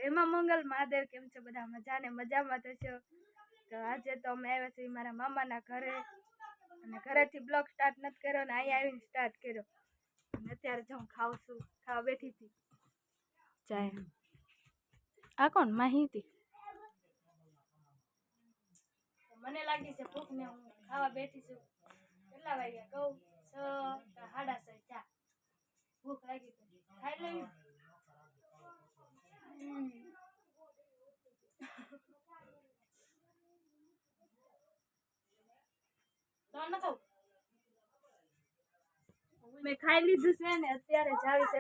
એમાં મંગલ મહાદેવ કેમ છે બધા મજાને મજામાં થશો। તો આજે તો અમે આવ્યા છીએ મારા મામાના ઘરે અને ઘરેથી બ્લોગ સ્ટાર્ટ નથી કર્યો ને અહીંયા આવીને સ્ટાર્ટ કર્યો અને અત્યારે જો હું ખાઉં છું ખાવા બેઠી હતી ચાય। આ કોણ માહિતી મને લાગી છે ભૂખ ને હું ખાવા બેઠી છું। કેટલા વાગ્યા કહું 6 કે 6:30 ચા ભૂખ લાગી તો ખાઈ લેવી। મેં ખાઈ લીધું છે ને અત્યારે જાવી છે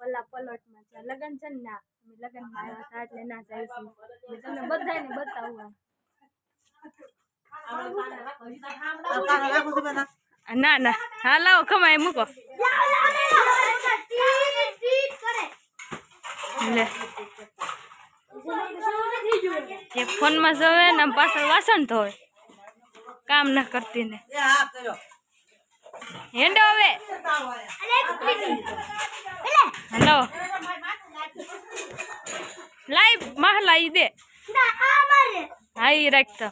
ઓલા પલોટમાં છે લગન છે ને ના અમે લગનમાં આવ્યા હતા એટલે ના જાવી છે મેં તમને બધાને બતાવું। ના ના હા લાવો ખમાય મૂકો લે ફોન માં જોવે ને પાછળ વાસણ ધોવે કામ ના કરતી ને હેંડો હવે હેલો લાઈવ મહલાઈ દે હા ઈ રાખતો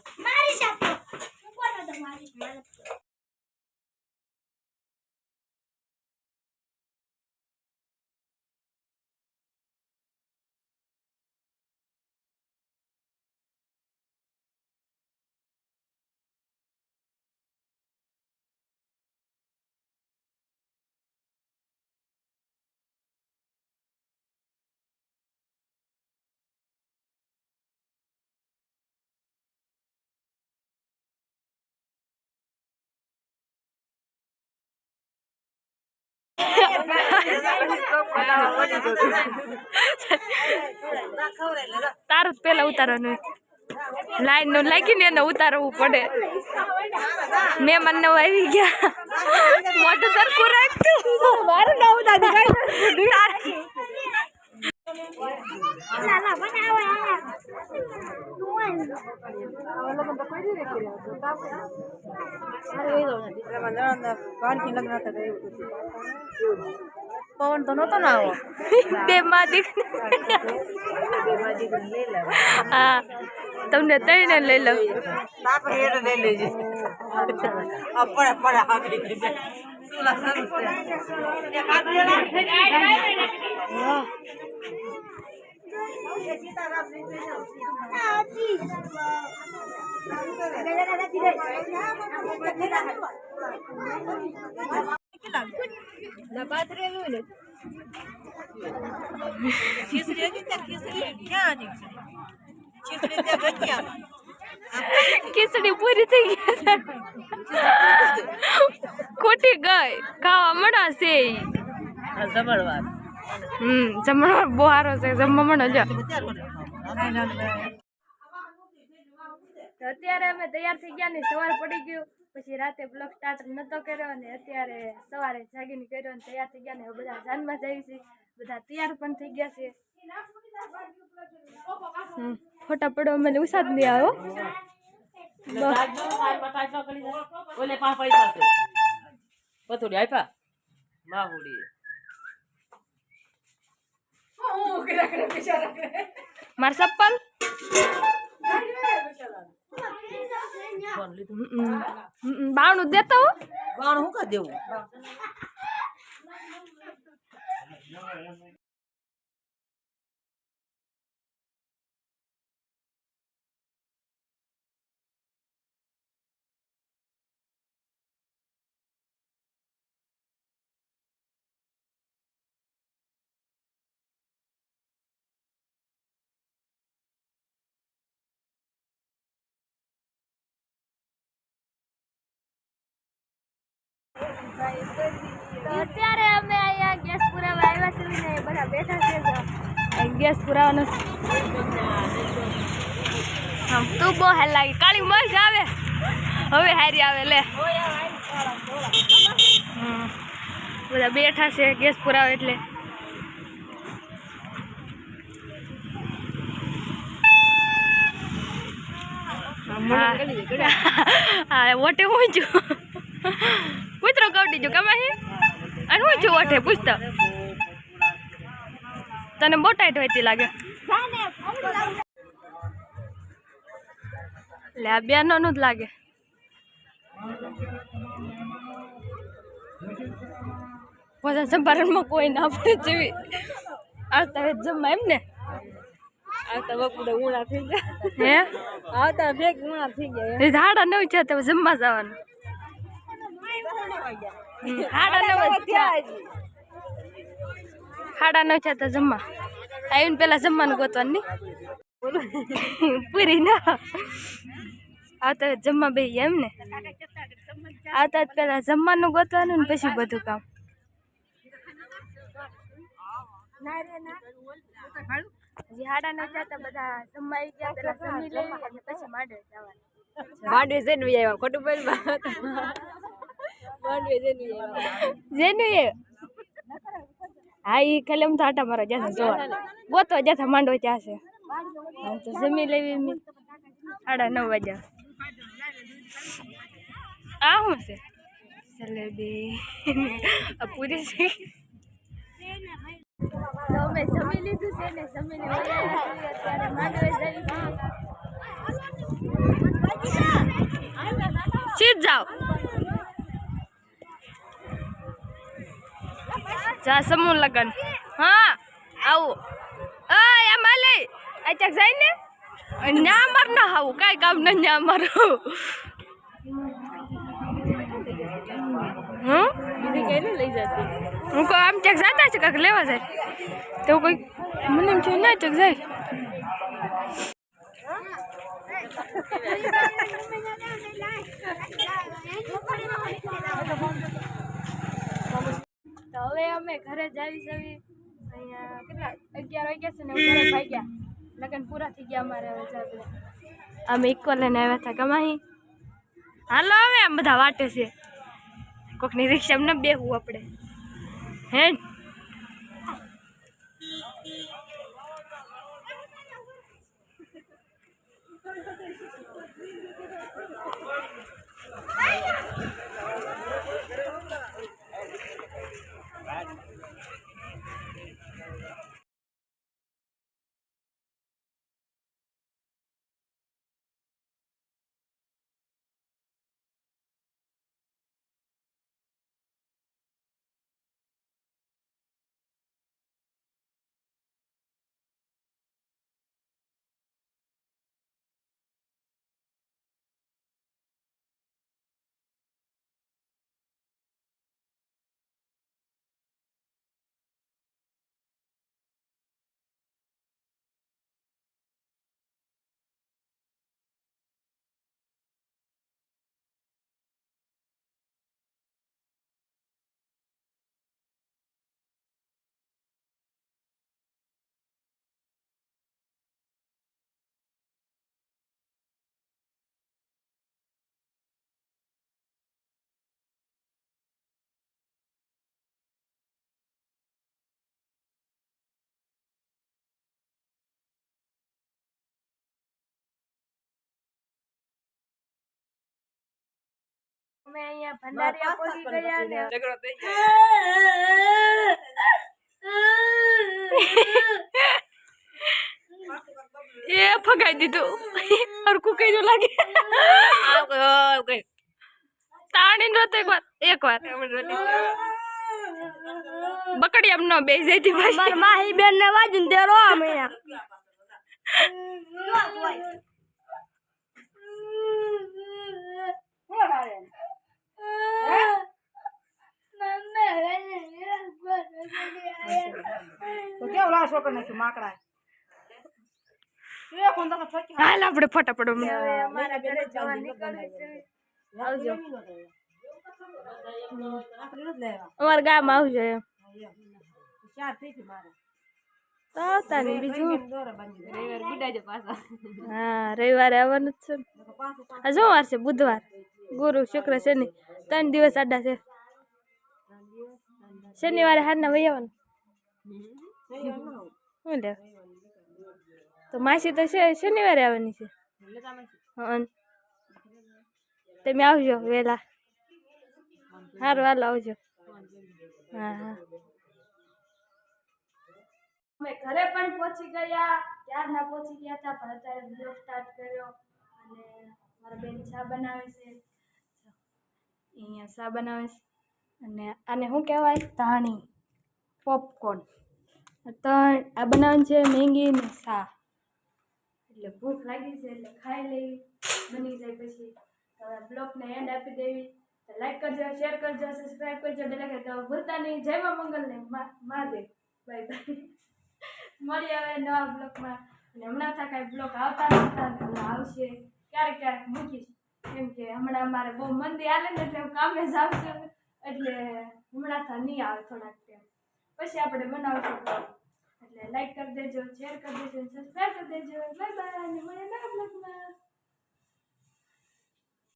તારું જ પેલા ઉતારવાનું લાઈન નો લાગી ને એને ઉતારવું પડે। મહેમાન ને આવી ગયા મોટું સરખું રાખતું મારું ના ઉતાર પવન તો નતો ના આવો બે માં હા તમને તઈને લઈ લઉં લઈ લેજે ખીચડી પૂરી થઈ ગઈ ખોટી ગઈ ખાવા મળાશે જમણવાર જમણવાર બહુ સારો છે જમવા મળે જો અત્યારે અમે તૈયાર થઈ ગયા ને સવાર પડી ગયું પછી રાતે બ્લોગ સ્ટાર્ટ નતો કર્યો અને અત્યારે સવારે જાગીને કર્યો અને તૈયાર થઈ ગયા ને બધા જાનમાં જાય છે બધા તૈયાર પણ થઈ ગયા છે। ફોટા પડો મને ઉસાદ નહીં આવો માર ચપ્પલ બાવણું દેતો બાવણું શું કા દેવું અત્યારે અમે અહીંયા ગેસ પુરાવા આવ્યા છીએ ને બધા બેઠા છે ગેસ પુરાવાનો તું બહુ હાલ લાગી કાળી મજા આવે હવે હારી આવે લે બધા બેઠા છે ગેસ પુરાવા એટલે હા ઓટે હું છું કૂતરો કવડી જો કમા હે અને હું છું ઓટે પૂછતો તને બહુ ટાઈટ હોતી લાગે એટલે આ બેનોનું જ લાગે. ભોજન સંભારણમાં કોઈ ના પડે જેવી આવતા વેત જમવા એમ ને. આવતા વખતે ઉણા થઈ ગયા. હે આવતા ભેગ ઉણા થઈ ગયા. એ સાડા 9 છે તો જમવા જવાનું. સાડા 9 થયા. સાડા 9 છે તો જમવા આવીને પેલા જમવાનું ગોતવાનું નહીં. પૂરી ના આવતા વેત જમવા બેસી એમ ને. આવતા જ પેલા જમવાનું ગોતવાનું ને પછી બધું કામ. હજી સાડા 9 થયા બધા જમવા આવી ગયા. પેલા જમી લેવી અને પછી માંડવે જવાનું. માંડવે જઈને આવ્યા ખોટું બોલમાં. માંડવે જઈને આવ્યા. જેનું એ હા એ ખાલી આમ તો આટા મારો જ્યાં જોવા ગોતવા જ્યાં માંડવો ત્યાં છે. તો જમી લેવી મેં 9:30 વાગ્યા. આ શું છે જલેબી પૂરી છે. તો અમે જમી લીધું છે ને જમીને અત્યારે માંડવે જઈ સીધ જાઓ. જા સમૂહ લગન હા આવું આમ હાલે અચક જાય ને ન્યા માર ના આવું કાંઈ કામ ન ન્યા મારું. બીજી કઈ નહીં લઈ જતી. હું કોઈ આમ ચેક જતા છે કાંક લેવા જાય તો કોઈ મને એમ થયું ના ચેક જાય. તો હવે અમે ઘરે જાવી સવી અહીંયા કેટલા 11 વાગ્યા છે ને ઘરે ભાગ્યા. લગન પૂરા થઈ ગયા અમારે. હવે જાવ અમે ઇક્કો લઈને આવ્યા હતા કમાઈ. હાલો હવે આમ બધા વાટે છે. કોકની રિક્ષામાં ન બેહવું આપણે હે. અમે અહીંયા ભંડારીયા પહોંચી ગયા ને ઝઘડો થઈ ગયો. એ ફગાઈ દીધું હરકું કઈ જો લાગે. તાણી રોતો એકવાર બકડી આમ ન બેસી જતી. મારી માહી બેન ને વાજુ ને તેરો અમે હાલ આપણે ફટાફટ અમારા ઘરે જવા નીકળે છે. આવજો અમારા ગામ આવજો એમ તો આવતા ને બીજું. રવિવાર ગુડાજો પાછા. હા રવિવારે આવવાનું જ છે ને. આ શું વાર છે? બુધવાર ગુરુ શુક્ર શનિ 3 દિવસ આડા છે. શનિવારે હારના વહી આવવાનું. શું લે તો માસી તો છે શનિવારે આવવાની છે. હા તમે આવજો વહેલા. સારું હાલો આવજો. હા હા. અમે ઘરે પણ પહોંચી ગયા, ક્યારના પહોંચી ગયા હતા, પણ અત્યારે બ્લોગ સ્ટાર્ટ કર્યો. અને મારા બેન ચા બનાવે છે, અહીંયા ચા બનાવે છે. અને આને શું કહેવાય? ધાણી પોપકોર્ન. આ બનાવવાનું છે મેંગી ને ચા. એટલે ભૂખ લાગી છે એટલે ખાઈ લેવી, બની જાય પછી. હવે બ્લોગને એન્ડ આપી દેવી. લાઈક કરજો, શેર કરજો, સબસ્ક્રાઈબ કરજો, બેલ આઇકન તો ભૂલતા નહીં. જય મા મંગલને મહાદેવ. Bye bye. મળી આવે નવા બ્લોગમાં. અને હમણાં તો કાંઈ બ્લોગ આવતા નહોતા, આવશે ક્યારેક ક્યારેક મૂકીશ. કેમ કે હમણાં મારે બહુ મંદી હાલે ને એટલે હું કામે જ આવશે, એટલે હમણાં તો નહીં આવે થોડાક ટાઈમ પછી આપણે બનાવશું. એટલે લાઈક કરી દેજો, શેર કરી દેજો, સબસ્ક્રાઈબ કરી દેજો. Bye bye. મળીએ નવા બ્લોગમાં.